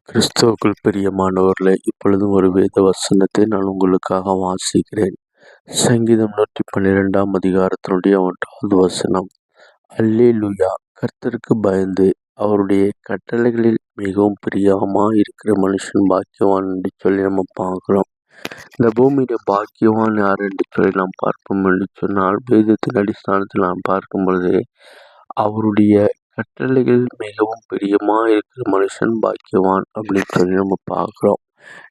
கிறிஸ்துவுக்குள் பிரியமானவர்களே, இப்பொழுதும் ஒரு வேத வசனத்தை நான் உங்களுக்காக வாசிக்கிறேன். சங்கீதம் 112 அதிகாரத்தினுடைய 1வது வசனம். அல்லேலூயா! கர்த்தருக்கு பயந்து அவருடைய கட்டளைகளில் மிகவும் பிரியமாய் இருக்கிற மனுஷன் பாக்கியவான் என்று சொல்லி நம்ம பார்க்கிறோம். இந்த பூமியில பாக்கியவான் யார் என்று சொல்லி நாம் பார்ப்போம் என்று சொன்னால், வேதத்தின் அடிஸ்தானத்தில் நாம் பார்க்கும் பொழுது அவருடைய கட்டளைகள் மிகவும் பிரியமாக இருக்கிற மனுஷன் பாக்கியவான் அப்படின்னு சொல்லி நம்ம பார்க்குறோம்.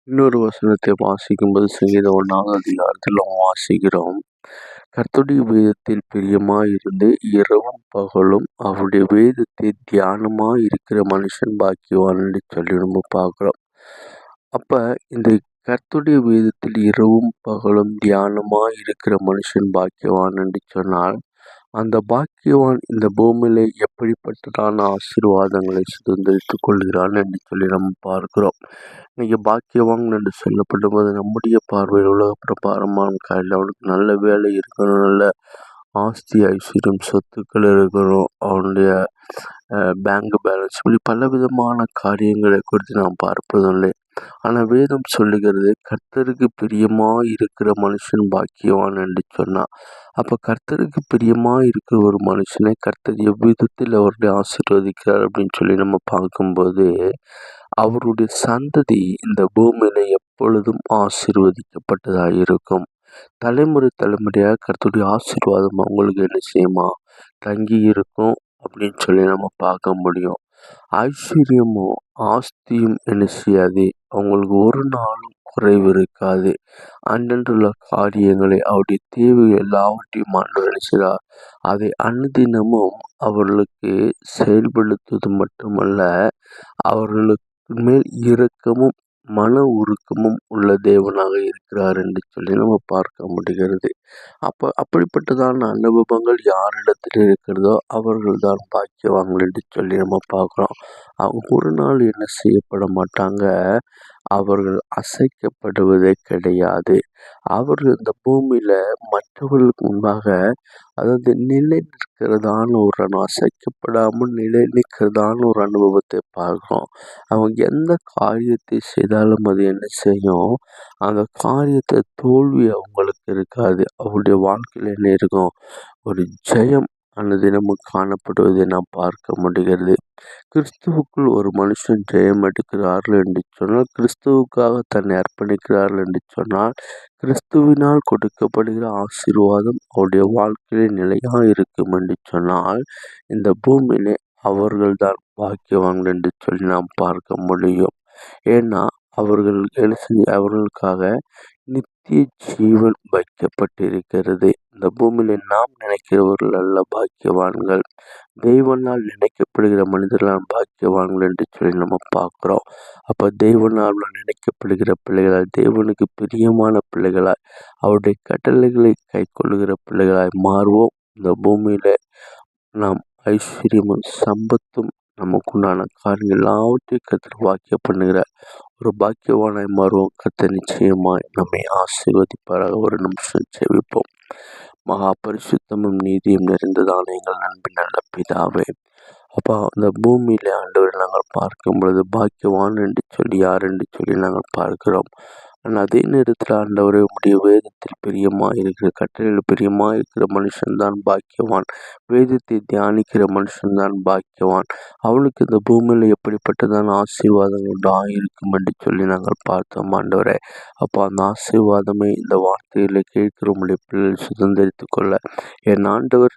இன்னொரு வசனத்தை வாசிக்கும்போது சங்கீதம் 1வது அதிகாரத்தில் நம்ம வாசிக்கிறோம். கர்த்தருடைய வேதத்தில் பிரியமாக இருந்து இரவும் பகலும் அவருடைய வேதத்தை தியானமாக இருக்கிற மனுஷன் பாக்கியவான் என்று சொல்லி நம்ம பார்க்குறோம். அப்போ இந்த கர்த்தருடைய வேதத்தில் இரவும் பகலும் தியானமாக இருக்கிற மனுஷன் பாக்கியவான் என்று சொன்னால், அந்த பாக்கியவான் இந்த பூமியில எப்படிப்பட்டதான ஆசீர்வாதங்களை சுதந்திரித்துக் கொள்கிறான் என்று சொல்லி நம்ம பார்க்கிறோம். இன்னைக்கு பாக்கியவான் என்று சொல்லப்படும்போது நம்முடைய பார்வையில் உலக பிரபாரமான காரில் அவனுக்கு நல்ல வேலை இருக்கணும், நல்ல ஆஸ்தி ஐஸ்வர்யம் சொத்துக்கள் இருக்கணும், அவனுடைய பேங்க் பேலன்ஸ், இப்படி பல விதமான காரியங்களை குறித்து நாம் பார்ப்பதில்லை. ஆனால் வேதம் சொல்லுகிறது கர்த்தருக்கு பிரியமாக இருக்கிற மனுஷன் பாக்கியவான் என்று சொன்னான். அப்போ கர்த்தருக்கு பிரியமாக இருக்கிற ஒரு மனுஷனை கர்த்தர் எவ்விதத்தில் அவருடைய ஆசீர்வதிக்கிறார் அப்படின்னு சொல்லி நம்ம பார்க்கும்போது, அவருடைய சந்ததி இந்த பூமியில எப்பொழுதும் ஆசீர்வதிக்கப்பட்டதாக இருக்கும். தலைமுறை தலைமுறையாக கர்த்தருடைய ஆசீர்வாதம் அவங்களுக்கு என்ன செய்யுமா தங்கி இருக்கும் அப்படின்னு சொல்லி நம்ம பார்க்க முடியும். ஐஸ்வர்யமும் ஆஸ்தியும் என்ன செய்யாது, அவங்களுக்கு ஒரு நாளும் குறைவு இருக்காது. அன்றன்றுள்ள காரியங்களை அவருடைய தேவை எல்லாவற்றையும் ஆண்டவர் நினைச்சார். அதை அனுதினமும் அவர்களுக்கு செயல்படுத்துவது மட்டுமல்ல, அவர்களுக்கு மேல் இரக்கமும் மன உருக்கமும் உள்ள தேவனாக இருக்கிறார் என்று சொல்லி நம்ம பார்க்க முடிகிறது. அப்படிப்பட்டதான அனுபவங்கள் யாரிடத்தில் இருக்கிறதோ அவர்கள் தான் பாக்கியவான்கள் என்று சொல்லி நம்ம பார்க்குறோம். அவங்க ஒரு நாள் என்ன செய்யப்பட மாட்டாங்க, அவர்கள் அசைக்கப்படுவதே கிடையாது. அவர்கள் இந்த பூமியில மற்றவர்களுக்கு முன்பாக, அதாவது நிலை நிற்கிறதான ஒரு அசைக்கப்படாமல் நிலை நிற்கிறதான ஒரு அனுபவத்தை பார்க்கிறோம். அவங்க எந்த காரியத்தை செய்தாலும் அது என்ன செய்யும், அந்த காரியத்தை தோல்வி அவங்களுக்கு இருக்காது. அவருடைய வாழ்க்கையில் என்ன இருக்கும், ஒரு ஜெயம் அனுதினமும் காணப்படுவதை நாம் பார்க்க முடிகிறது. கிறிஸ்துவுக்குள் ஒரு மனுஷன் ஜெயம் எடுக்கிறார்கள் என்று சொன்னால், கிறிஸ்துவுக்காக தன்னை அர்ப்பணிக்கிறார்கள் என்று சொன்னால், கிறிஸ்துவினால் கொடுக்கப்படுகிற ஆசீர்வாதம் அவருடைய வாழ்க்கையிலே நிலையாக இருக்கும் என்று சொன்னால், இந்த பூமியிலே அவர்கள்தான் பாக்கியவான்கள் என்று சொல்லி நாம் பார்க்க முடியும். ஏன்னா அவர்களுக்காக நித்திய ஜீவன் வைக்கப்பட்டிருக்கிறது. இந்த பூமியில நாம் நினைக்கிறவர்கள் அல்ல பாக்கியவான்கள், தெய்வனால் நினைக்கப்படுகிற மனிதர்களால் பாக்கியவான்கள் என்று சொல்லி நம்ம பார்க்கிறோம். அப்ப தெய்வனால் நினைக்கப்படுகிற பிள்ளைகளாய், தேவனுக்கு பிரியமான பிள்ளைகளாய், அவருடைய கட்டளைகளை கை கொள்ளுகிற பிள்ளைகளாய் மாறுவோம். இந்த பூமியில நாம் ஐஸ்வர்யமும் சம்பத்தும் நமக்குண்டான காரியங்கள் எல்லாவற்றையும் கர்த்தர் வாக்கியம் பண்ணுகிற ஒரு பாக்கியவானாய் மாறுவோம். கர்த்தர் நிச்சயமாய் நம்மை ஆசீர்வதிப்பாராக. ஒரு நிமிஷம் செவிப்போம். மகா பரிசுத்தமும் நீதியும் நிறைந்ததான எங்கள் அன்பின் நல்ல பிதாவே, அப்பா, அந்த பூமியில ஆண்டவரை நாங்கள் பார்க்கும் பொழுது பாக்கியவான் என்று சொல்லி யார் என்று சொல்லி நாங்கள் பார்க்கிறோம். ஆனால் அதே நேரத்தில் ஆண்டவரை உடைய வேதத்தில் பிரியமாக இருக்கிற கட்டளையில் பிரியமாக இருக்கிற மனுஷன்தான் பாக்கியவான். வேதத்தை தியானிக்கிற மனுஷன்தான் பாக்கியவான். அவனுக்கு இந்த பூமியில் எப்படிப்பட்டதான ஆசீர்வாதங்கள் இருக்கும் என்று சொல்லி நாங்கள் பார்த்தோம் ஆண்டவரே. அப்போ அந்த ஆசீர்வாதமே இந்த வார்த்தைகளை கேட்கிற உடைய பிள்ளைகள் சுதந்திரித்துக் கொள்ள என் ஆண்டவர்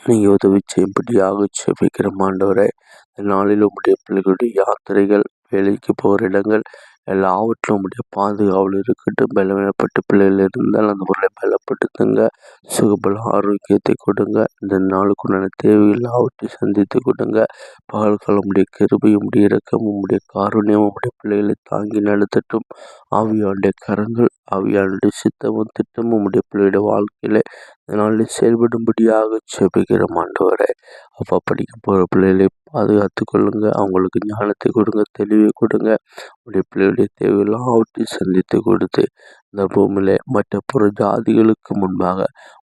நீங்கள் உதவி செய்யும்படியாக செபிக்கிறோம் ஆண்டவரே. இந்த நாளில் உடைய பிள்ளைகளுடைய யாத்திரைகள், வேலைக்கு போகிற இடங்கள் எல்லாவற்றிலும் உடைய பாதுகாவல் இருக்கட்டும். பலவீனப்பட்ட பிள்ளைகள் இருந்தால் அந்த பொருளை பலப்படுத்துங்க, சுகபல ஆரோக்கியத்தை கொடுங்க. இந்த நாளுக்குண்டான தேவை எல்லாவற்றையும் சந்தித்து கொடுங்க. பகல்காலம் உடைய கிருபையும் உடைய இரக்கமும் உடைய காருண்யமும் உடைய பிள்ளைகளை தாங்கி நடத்தட்டும். ஆவியானுடைய கரங்கள், ஆவியானுடைய சித்தமும் திட்டமும் உடைய பிள்ளையுடைய வாழ்க்கையில இந்த நாளில் செயல்படும்படியாக செபிக்கிறோம் ஆண்டவரே. அப்பா, படிக்க போகிற பிள்ளைகளை பாதுகாத்து கொள்ளுங்க. அவங்களுக்கு ஞானத்தை கொடுங்க, தெளிவை கொடுங்க. உடைய பிள்ளைகளுடைய தேவையெல்லாவற்றையும் சந்தித்து கொடுத்து இந்த பூமியில மற்ற புற ஜாதிகளுக்கு முன்பாக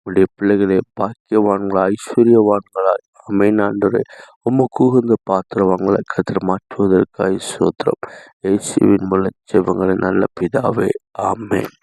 உடைய பிள்ளைகளை பாக்கியவான்களாய், ஐஸ்வர்யவான்களாய், அமேன் ஆண்டவரே. உமக்கு உகந்த பாத்திரவங்களை கதிர் மாற்றுவதற்காய் சோத்திரம். இயேசுவின் மூலம் ஜெபங்களை நல்ல பிதாவே. ஆமென்.